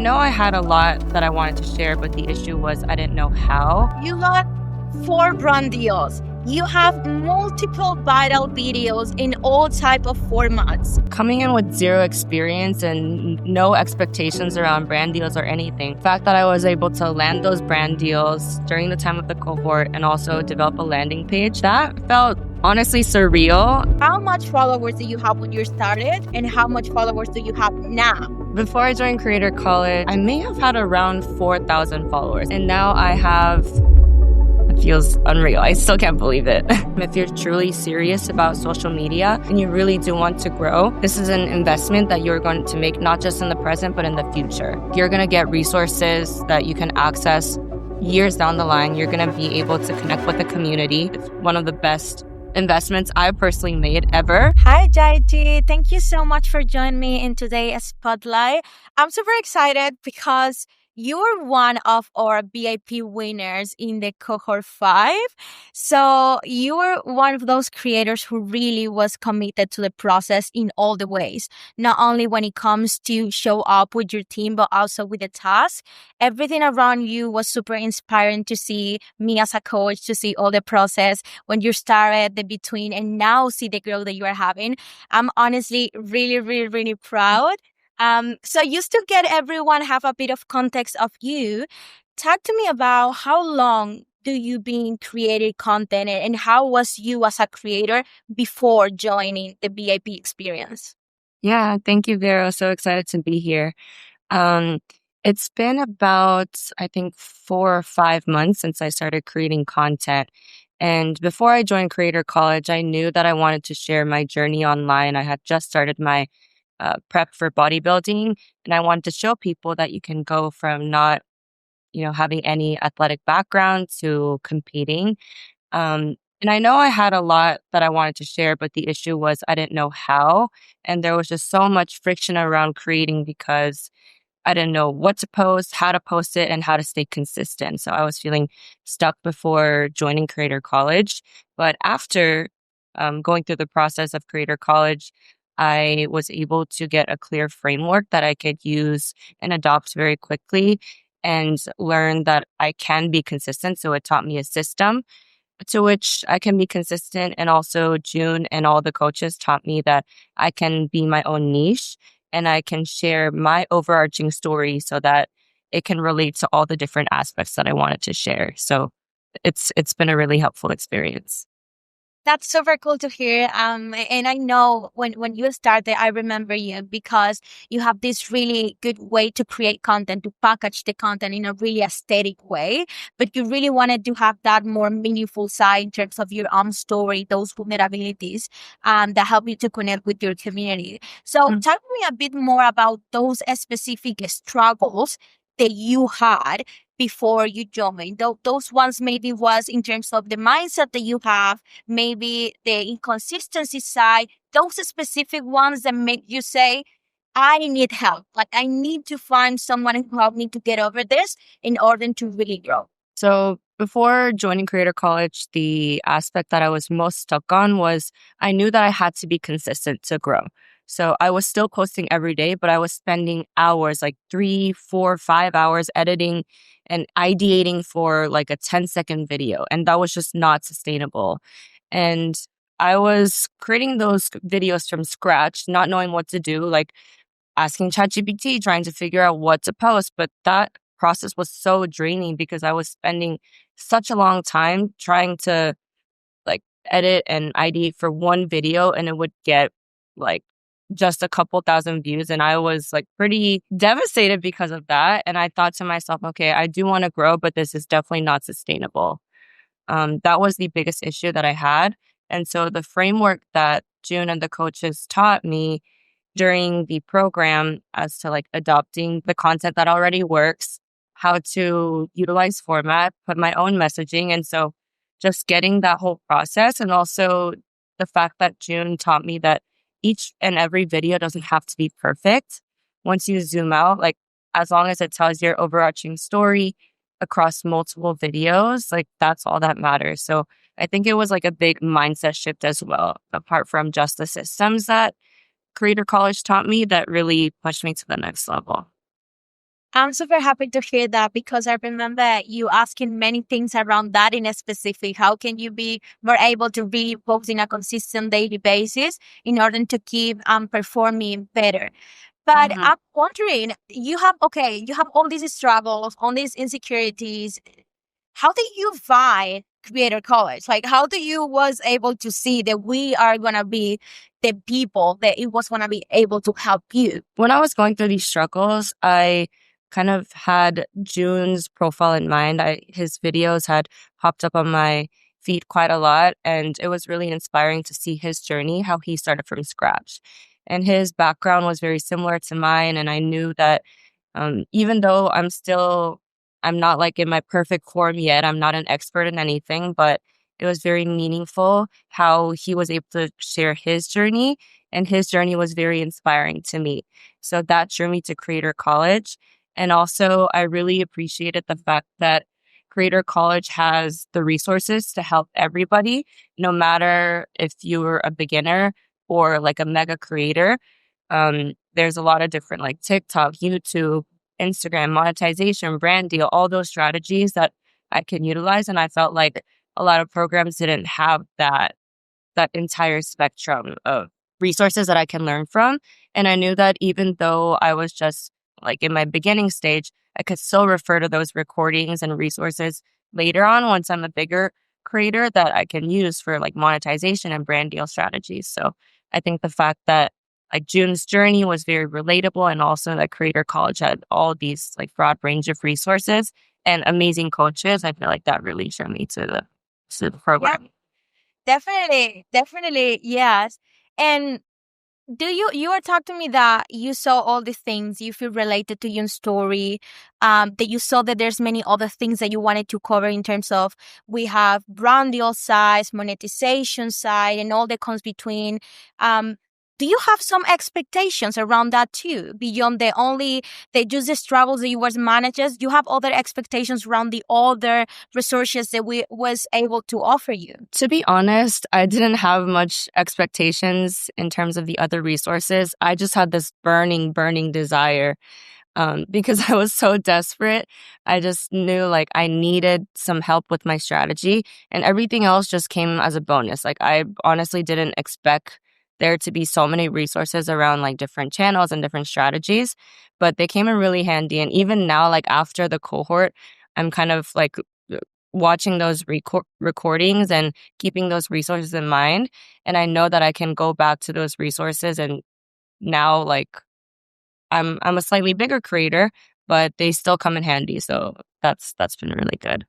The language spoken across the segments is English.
I know I had a lot that I wanted to share, but the issue was I didn't know how. You got 4 brand deals. You have multiple viral videos in all type of formats. Coming in with zero experience and no expectations around brand deals or anything. The fact that I was able to land those brand deals during the time of the cohort and also develop a landing page, that felt honestly surreal. How much followers do you have when you started, and how much followers do you have now? Before I joined Creator College, I may have had around 4,000 followers, and now I have... It feels unreal. I still can't believe it. If you're truly serious about social media and you really do want to grow, this is an investment that you're going to make not just in the present, but in the future. You're going to get resources that you can access years down the line. You're going to be able to connect with the community. It's one of the best investments I personally made ever. Hi, Jaiji. Thank you so much for joining me in today's Spotlight. I'm super excited because you're one of our VIP winners in the cohort 5. So you were one of those creators who really was committed to the process in all the ways, not only when it comes to show up with your team, but also with the task. Everything around you was super inspiring to see. Me as a coach, to see all the process when you started, the between, and now see the growth that you are having. I'm honestly really proud. So just to get everyone have a bit of context of you, talk to me about how long do you been creating content, and how was you as a creator before joining the VIP experience? Yeah, thank you, Vero. So excited to be here. It's been about, I think, 4 or 5 months since I started creating content. And before I joined Creator College, I knew that I wanted to share my journey online. I had just started my prep for bodybuilding, and I wanted to show people that you can go from not, having any athletic background to competing. And I know I had a lot that I wanted to share, but the issue was I didn't know how. And there was just so much friction around creating because I didn't know what to post, how to post it, and how to stay consistent. So I was feeling stuck before joining Creator College. But after going through the process of Creator College, I was able to get a clear framework that I could use and adopt very quickly and learn that I can be consistent. So it taught me a system to which I can be consistent. And also June and all the coaches taught me that I can be my own niche and I can share my overarching story so that it can relate to all the different aspects that I wanted to share. So it's been a really helpful experience. That's super cool to hear. And I know when you started, I remember you because you have this really good way to create content, to package the content in a really aesthetic way. But you really wanted to have that more meaningful side in terms of your own story, those vulnerabilities that help you to connect with your community. So talk to me a bit more about those specific struggles that you had before you joined. Those ones maybe was in terms of the mindset that you have, maybe the inconsistency side, those specific ones that make you say, I need help. Like, I need to find someone who help me to get over this in order to really grow. So before joining Creator College, the aspect that I was most stuck on was I knew that I had to be consistent to grow. So I was still posting every day, but I was spending hours, like 3, 4, 5 hours editing and ideating for like a 10-second video. And that was just not sustainable. And I was creating those videos from scratch, not knowing what to do, like asking ChatGPT, trying to figure out what to post. But that process was so draining because I was spending such a long time trying to like edit and ideate for one video, and it would get like just a couple thousand views. And I was like pretty devastated because of that. And I thought to myself, okay, I do want to grow, but this is definitely not sustainable. That was the biggest issue that I had. And so the framework that June and the coaches taught me during the program as to like adopting the content that already works, how to utilize format, put my own messaging. And so just getting that whole process, and also the fact that June taught me that each and every video doesn't have to be perfect. Once you zoom out, like as long as it tells your overarching story across multiple videos, like that's all that matters. So I think it was like a big mindset shift as well, apart from just the systems that Creator College taught me that really pushed me to the next level. I'm super happy to hear that because I remember you asking many things around that in a specific. How can you be more able to be post in a consistent daily basis in order to keep performing better? But Mhm. I'm wondering, you have all these struggles, all these insecurities. How did you find Creator College? Like, how do you was able to see that we are gonna be the people that it was gonna be able to help you? When I was going through these struggles, I kind of had June's profile in mind. His videos had popped up on my feed quite a lot, and it was really inspiring to see his journey, how he started from scratch. And his background was very similar to mine, and I knew that even though I'm not like in my perfect form yet, I'm not an expert in anything, but it was very meaningful how he was able to share his journey, and his journey was very inspiring to me. So that drew me to Creator College. And also, I really appreciated the fact that Creator College has the resources to help everybody, no matter if you're a beginner or like a mega creator. There's a lot of different like TikTok, YouTube, Instagram, monetization, brand deal, all those strategies that I can utilize. And I felt like a lot of programs didn't have that entire spectrum of resources that I can learn from. And I knew that even though I was just like in my beginning stage, I could still refer to those recordings and resources later on once I'm a bigger creator that I can use for like monetization and brand deal strategies. So I think the fact that like June's journey was very relatable, and also that Creator College had all these like broad range of resources and amazing coaches, I feel like that really drew me to the Yeah, program. definitely, definitely, yes. And do you were talking to me that you saw all these things you feel related to your story, that you saw that there's many other things that you wanted to cover in terms of we have brand deal size, monetization side, and all that comes between. Do you have some expectations around that too, beyond the just the struggles that you was managers? You have other expectations around the other resources that we was able to offer you. To be honest, I didn't have much expectations in terms of the other resources. I just had this burning desire because I was so desperate. I just knew like I needed some help with my strategy, and everything else just came as a bonus. Like, I honestly didn't expect there to be so many resources around like different channels and different strategies, but they came in really handy. And even now, like after the cohort, I'm kind of like watching those recordings and keeping those resources in mind. And I know that I can go back to those resources, and now like I'm a slightly bigger creator, but they still come in handy. So that's been really good.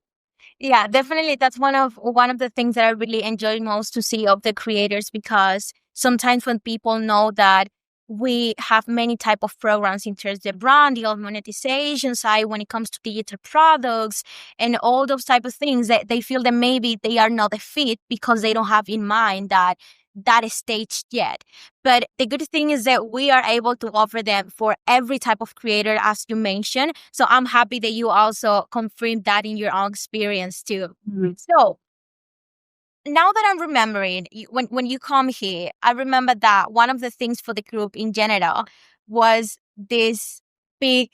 Yeah, definitely. That's one of the things that I really enjoy most to see of the creators, because sometimes when people know that we have many type of programs in terms of the brand deal, monetization side, when it comes to digital products and all those type of things, that they feel that maybe they are not a fit because they don't have in mind that stage yet. But the good thing is that we are able to offer them for every type of creator, as you mentioned. So I'm happy that you also confirmed that in your own experience too. Mhm. So now that I'm remembering, when you come here, I remember that one of the things for the group in general was this big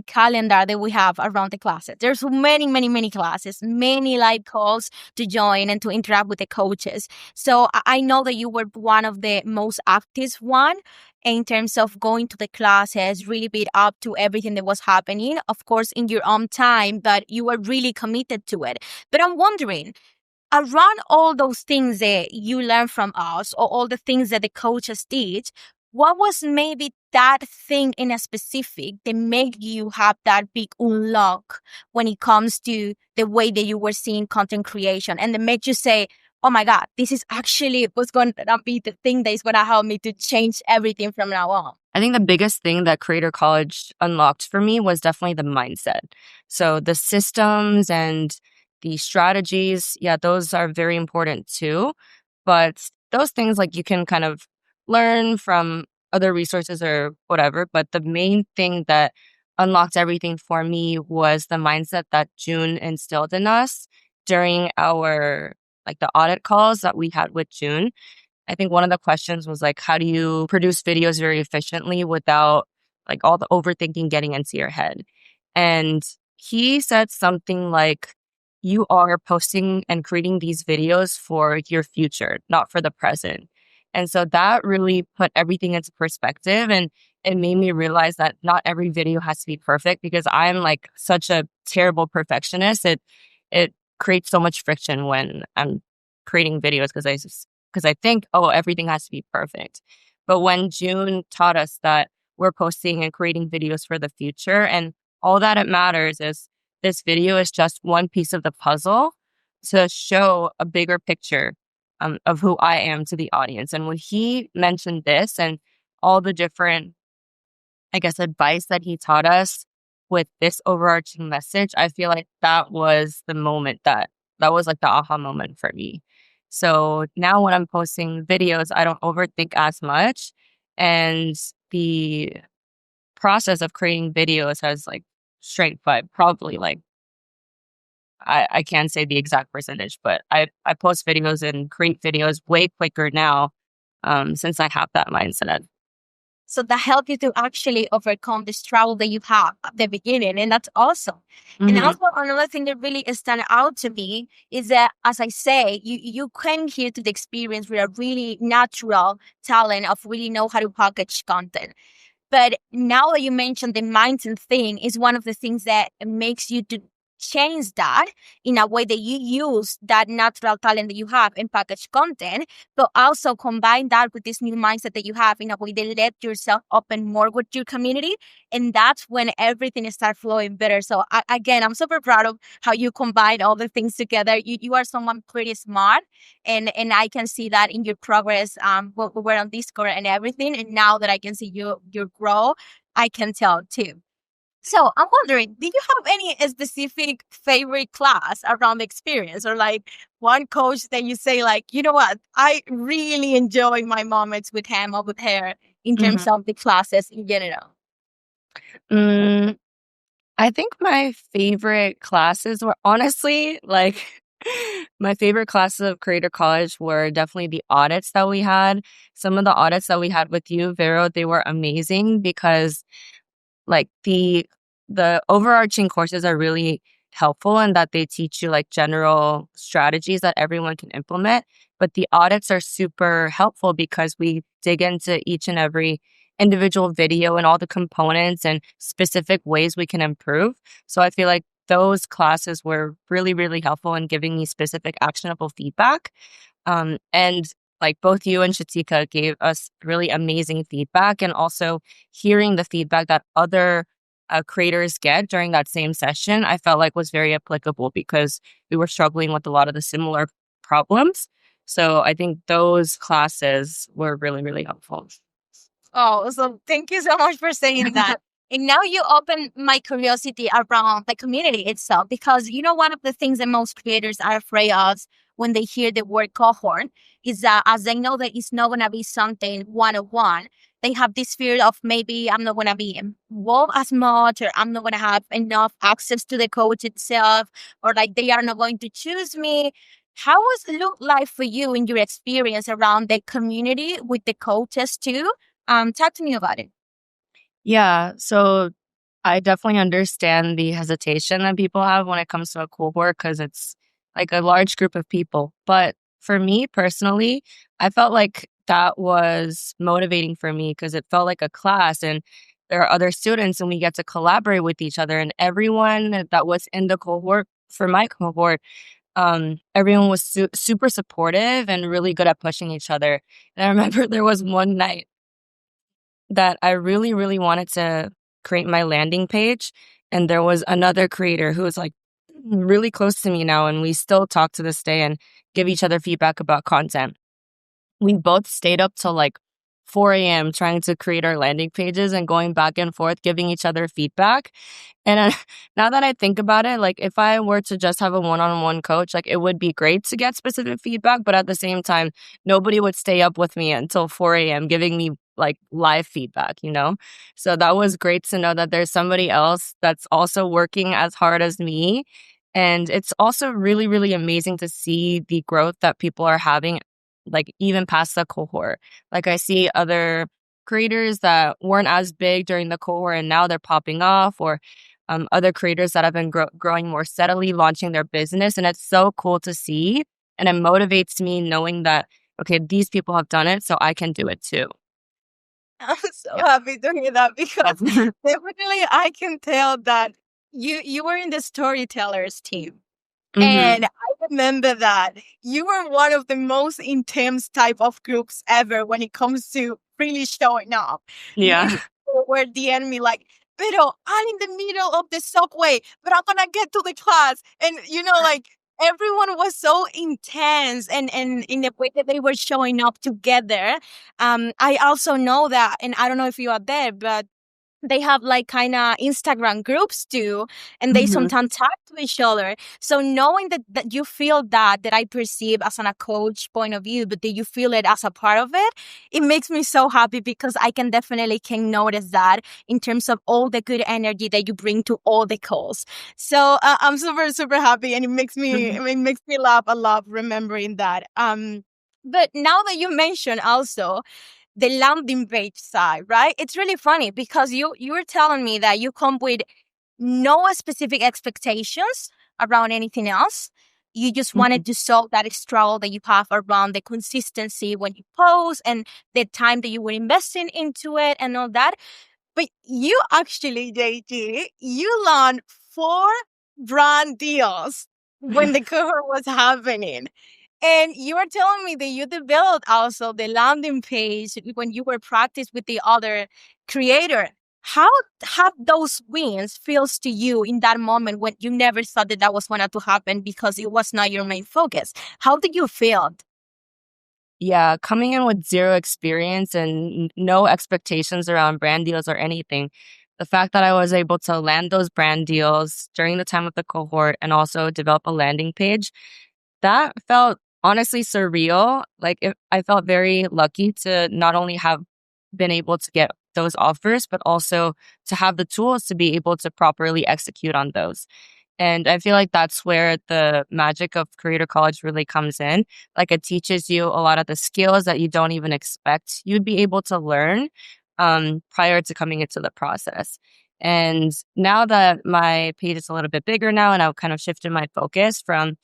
calendar that we have around the classes. There's many classes, many live calls to join and to interact with the coaches. So I know that you were one of the most active one in terms of going to the classes, really beat up to everything that was happening, of course, in your own time, but you were really committed to it. But I'm wondering, around all those things that you learned from us, or all the things that the coaches did, what was maybe that thing in a specific that made you have that big unlock when it comes to the way that you were seeing content creation, and that made you say, oh my God, this is actually what's going to be the thing that is going to help me to change everything from now on? I think the biggest thing that Creator College unlocked for me was definitely the mindset. So the systems and the strategies, yeah, those are very important too. But those things like you can kind of learn from other resources or whatever. But the main thing that unlocked everything for me was the mindset that June instilled in us during our like the audit calls that we had with June. I think one of the questions was like, how do you produce videos very efficiently without like all the overthinking getting into your head. And he said something like, you are posting and creating these videos for your future, not for the present. And so that really put everything into perspective. And it made me realize that not every video has to be perfect, because I'm like such a terrible perfectionist. It creates so much friction when I'm creating videos, because I think, oh, everything has to be perfect. But when June taught us that we're posting and creating videos for the future, and all that it matters is this video is just one piece of the puzzle to show a bigger picture of who I am to the audience. And when he mentioned this and all the different, I guess, advice that he taught us with this overarching message, I feel like that was the moment that was like the aha moment for me. So now when I'm posting videos, I don't overthink as much. And the process of creating videos has like straight, but probably like, I can't say the exact percentage, but I post videos and create videos way quicker now, since I have that mindset. So that helped you to actually overcome the struggle that you have at the beginning. And that's awesome. And Mhm. also another thing that really stand out to me is that, as I say, you came here to the experience with a really natural talent of really know how to package content. But now that you mentioned the mindset thing is one of the things that makes you to change that in a way that you use that natural talent that you have in package content, but also combine that with this new mindset that you have in a way that let yourself open more with your community. And that's when everything starts flowing better. So again, I'm super proud of how you combine all the things together. You are someone pretty smart, and I can see that in your progress. We're on Discord and everything, and now that I can see your grow, I can tell too. So I'm wondering, did you have any specific favorite class around the experience, or like one coach that you say like, you know what, I really enjoy my moments with him or with her in terms Mhm. of the classes in general? Mm, I think my favorite classes were honestly like my favorite classes of Creator College were definitely the audits that we had. Some of the audits that we had with you, Vero, they were amazing because like the overarching courses are really helpful in that they teach you like general strategies that everyone can implement, but the audits are super helpful because we dig into each and every individual video and all the components and specific ways we can improve. So I feel like those classes were really, really helpful in giving me specific actionable feedback. And like both you and Shatika gave us really amazing feedback, and also hearing the feedback that other creators get during that same session, I felt like was very applicable because we were struggling with a lot of the similar problems. So I think those classes were really, really helpful. Oh, so thank you so much for saying that. And now you open my curiosity around the community itself, because one of the things that most creators are afraid of when they hear the word cohort is that, as they know that it's not going to be something one-on-one, they have this fear of maybe I'm not going to be involved as much, or I'm not going to have enough access to the coach itself, or like they are not going to choose me. How was it look like for you in your experience around the community with the coaches too? Talk to me about it. Yeah, so I definitely understand the hesitation that people have when it comes to a cohort because it's like a large group of people. But for me personally, I felt like that was motivating for me because it felt like a class and there are other students and we get to collaborate with each other. And everyone that was in the cohort, for my cohort, everyone was super supportive and really good at pushing each other. And I remember there was one night that I really, really wanted to create my landing page. And there was another creator who was like really close to me now. And we still talk to this day and give each other feedback about content. We both stayed up till like 4 a.m. trying to create our landing pages and going back and forth, giving each other feedback. And now that I think about it, like if I were to just have a one-on-one coach, like it would be great to get specific feedback, but at the same time, nobody would stay up with me until 4 a.m. giving me like live feedback. So that was great to know that there's somebody else that's also working as hard as me. And it's also really, really amazing to see the growth that people are having, like even past the cohort. Like I see other creators that weren't as big during the cohort and now they're popping off, or other creators that have been growing more steadily, launching their business. And it's so cool to see. And it motivates me knowing that, okay, these people have done it, so I can do it too. I'm so happy to hear that because definitely I can tell that you were in the storytellers team. And I remember that you were one of the most intense type of groups ever when it comes to really showing up. Yeah. Many people were DMing me like, pero I'm in the middle of the subway, but I'm gonna get to the class. And like everyone was so intense and in the way that they were showing up together. I also know that, and I don't know if you are there, but they have like kind of Instagram groups too, and they sometimes talk to each other. So knowing that you feel that I perceive as a coach point of view, but that you feel it as a part of it, it makes me so happy because I can notice that in terms of all the good energy that you bring to all the calls. So I'm super, super happy, and it makes me laugh a lot remembering that. But now that you mentioned also the landing page side, right? It's really funny because you were telling me that you come with no specific expectations around anything else. You just wanted to solve that struggle that you have around the consistency when you post and the time that you were investing into it and all that. But you actually, JG, you launched 4 brand deals when the cover was happening. And you were telling me that you developed also the landing page when you were practiced with the other creator. How have those wins feels to you in that moment when you never thought that was going to happen because it was not your main focus? How did you feel? Yeah, coming in with zero experience and no expectations around brand deals or anything, the fact that I was able to land those brand deals during the time of the cohort and also develop a landing page, that felt honestly surreal. Like I felt very lucky to not only have been able to get those offers, but also to have the tools to be able to properly execute on those. And I feel like that's where the magic of Creator College really comes in. Like it teaches you a lot of the skills that you don't even expect you'd be able to learn prior to coming into the process. And now that my page is a little bit bigger now, and I've kind of shifted my focus from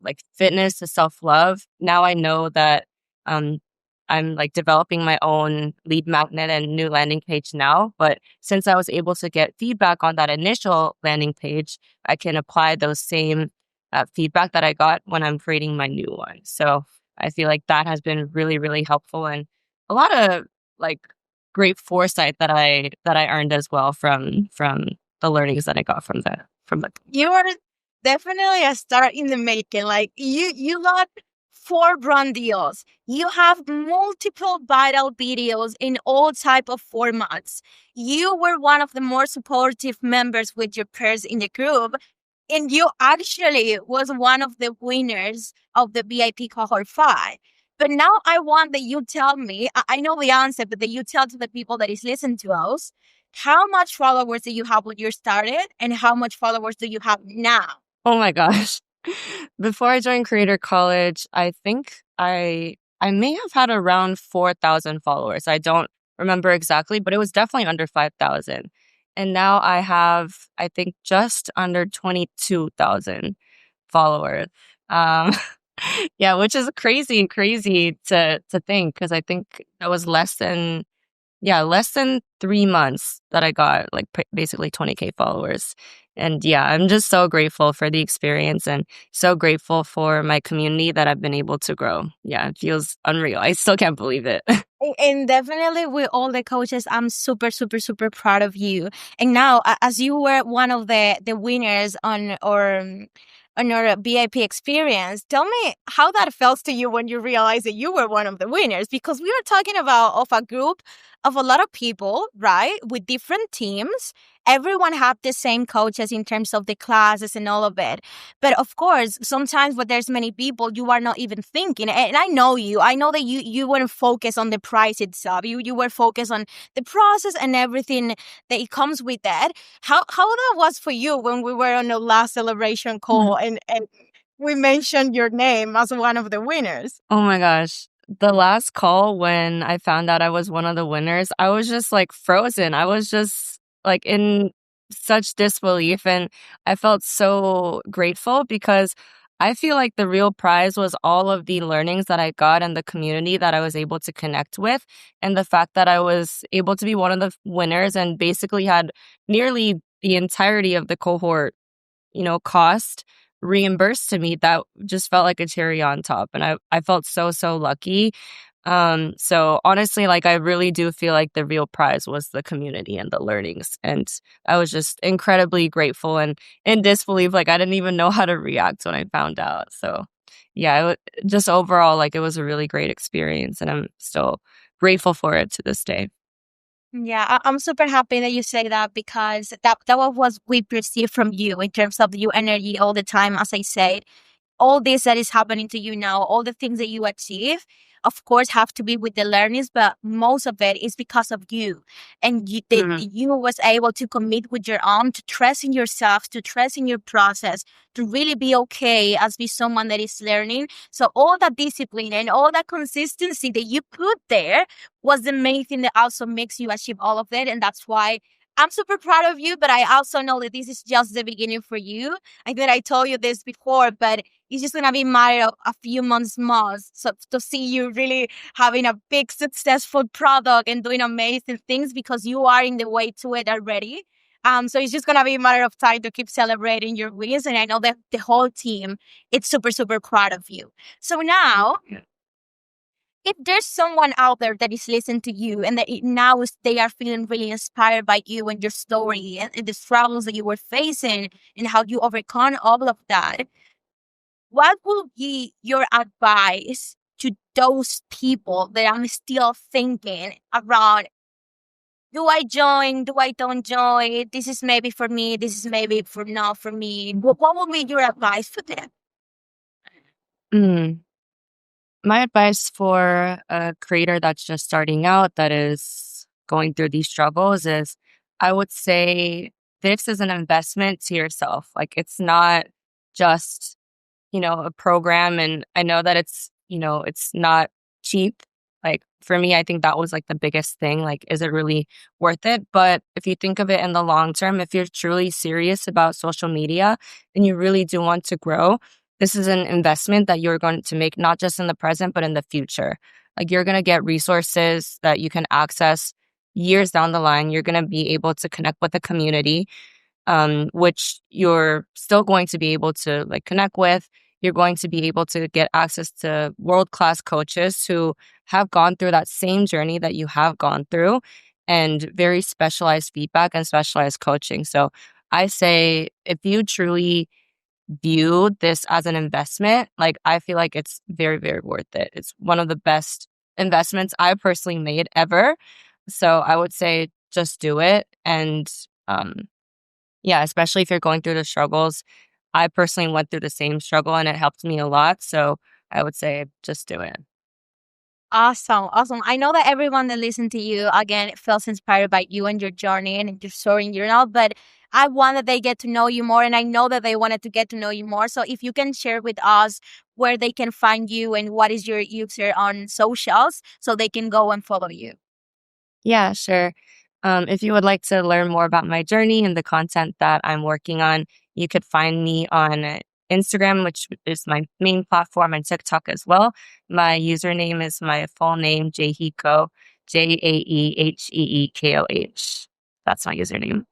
like fitness to self-love, now I know that I'm like developing my own lead magnet and new landing page now. But since I was able to get feedback on that initial landing page, I can apply those same feedback that I got when I'm creating my new one. So I feel like that has been really, really helpful, and a lot of like great foresight that I earned as well from the learnings that I got from the You are definitely a star in the making. Like you got 4 brand deals. You have multiple viral videos in all type of formats. You were one of the more supportive members with your peers in the group. And you actually was one of the winners of the VIP cohort 5. But now I want that you tell me, I know the answer, but that you tell to the people that is listening to us, how much followers do you have when you started and how much followers do you have now? Oh my gosh. Before I joined Creator College, I think I may have had around 4,000 followers. I don't remember exactly, but it was definitely under 5,000. And now I have, I think, just under 22,000 followers. Yeah, which is crazy to think, because I think that was less than 3 months that I got like basically 20K followers. And yeah, I'm just so grateful for the experience and so grateful for my community that I've been able to grow. Yeah, it feels unreal. I still can't believe it. And definitely with all the coaches, I'm super, super, super proud of you. And now, as you were one of the winners on your VIP experience, tell me how that felt to you when you realized that you were one of the winners. Because we were talking about of a group of a lot of people, right, with different teams. Everyone had the same coaches in terms of the classes and all of it. But of course, sometimes when there's many people, you are not even thinking. And I know you. I know that you weren't focused on the price itself. You were focused on the process and everything that it comes with that. How that was for you when we were on the last celebration call and we mentioned your name as one of the winners? Oh my gosh. The last call when I found out I was one of the winners, I was just, like, frozen. I was just, like, in such disbelief, and I felt so grateful because I feel like the real prize was all of the learnings that I got and the community that I was able to connect with, and the fact that I was able to be one of the winners and basically had nearly the entirety of the cohort, cost reimbursed to me. That just felt like a cherry on top, and I felt so, so lucky. So honestly, like, I really do feel like the real prize was the community and the learnings, and I was just incredibly grateful and in disbelief, like, I didn't even know how to react when I found out. So, yeah, just overall, like, it was a really great experience, and I'm still grateful for it to this day. Yeah, I'm super happy that you say that because that was what we perceive from you in terms of your energy all the time. As I said, all this that is happening to you now, all the things that you achieve, of course, have to be with the learners, but most of it is because of you. And that Mhm. you was able to commit with your own, to trust in yourself, to trust in your process, to really be okay as be someone that is learning. So all that discipline and all that consistency that you put there was the main thing that also makes you achieve all of it. And that's why I'm super proud of you, but I also know that this is just the beginning for you. I think I told you this before, but it's just gonna be matter of a few months more. So to see you really having a big successful product and doing amazing things because you are in the way to it already. So it's just gonna be a matter of time to keep celebrating your wins. And I know that the whole team is super, super proud of you. So now if there's someone out there that is listening to you and that they are feeling really inspired by you and your story and the struggles that you were facing and how you overcome all of that, what will be your advice to those people that I'm still thinking around? Do I join? Do I don't join? This is maybe for me. This is maybe for not for me. What will be your advice for them? Mm. My advice for a creator that's just starting out, that is going through these struggles, is I would say this is an investment to yourself. Like, it's not just, a program. And I know that it's not cheap. Like, for me, I think that was like the biggest thing. Like, is it really worth it? But if you think of it in the long term, if you're truly serious about social media and you really do want to grow, this is an investment that you're going to make not just in the present, but in the future. Like, you're going to get resources that you can access years down the line. You're going to be able to connect with the community, which you're still going to be able to, like, connect with. You're going to be able to get access to world-class coaches who have gone through that same journey that you have gone through, and very specialized feedback and specialized coaching. So I say, if you truly view this as an investment, like, I feel like it's very, very worth it. It's one of the best investments I personally made ever. So I would say just do it. And um, yeah, especially if you're going through the struggles. I personally went through the same struggle and it helped me a lot. So I would say just do it. Awesome. Awesome. I know that everyone that listens to you, again, feels inspired by you and your journey and your story in general, but I want that they get to know you more. And I know that they wanted to get to know you more. So if you can share with us where they can find you and what is your user on socials so they can go and follow you. Yeah, sure. If you would like to learn more about my journey and the content that I'm working on, you could find me on Instagram, which is my main platform, and TikTok as well. My username is my full name, Jaeheekoh, Jaeheekoh. That's my username.